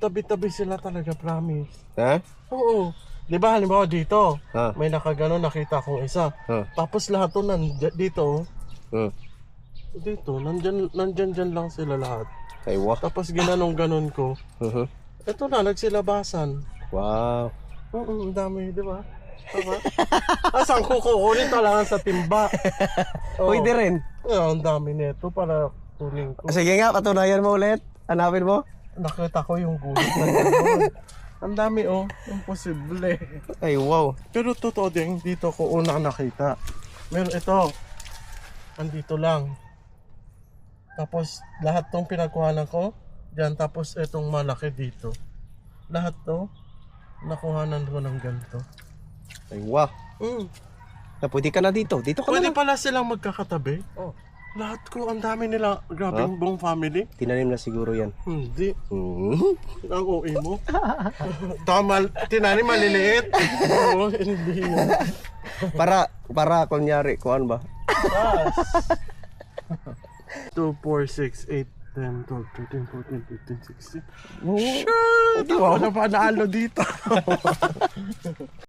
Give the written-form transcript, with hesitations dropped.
tabi-tabi sila talaga, promise. Ha? Oo. Di ba, halimbawa dito, Ha? may nakagano, nakita kong isa. Ha? Tapos lahat to dito, Hmm. dito, nandyan lang sila lahat. Ay, wow. Tapos ginanong-ganon ko. Mhm. Ito na, nagsilabasan. Wow. Oo, ang dami, di ba? Diba? Saan ko kukunin talaga sa timba? Oo. Pwede rin. Ang dami nito para kunin ko. Sige nga, patunayan mo ulit. Hanapin mo. Nakita ko yung gulit na gano'n. Ang dami oh, imposible. Ay, wow. Pero totoo din, dito ko una nakita. Meron ito, andito lang. Tapos lahat tong pinagkuhanan ko, dyan, tapos itong malaki dito. Lahat to, nakuhanan ko ng ganito. Ay, wow. Na, pwede ka na dito. Dito ka Pwede na. pala silang magkakatabi. Oh. Lahat ko, ang dami nila, grabe yung buong family. Tinanim na siguro yan. Hindi, Mhm. ang OA mo. Tama, tinanim maliliit. Oo, hindi yan. Para kunyari, kuan ba? Yes. 2, 4, 6, 8, 10, 12, 13, 14, 15, 16. Oo. Shoot! Ako na panalo dito.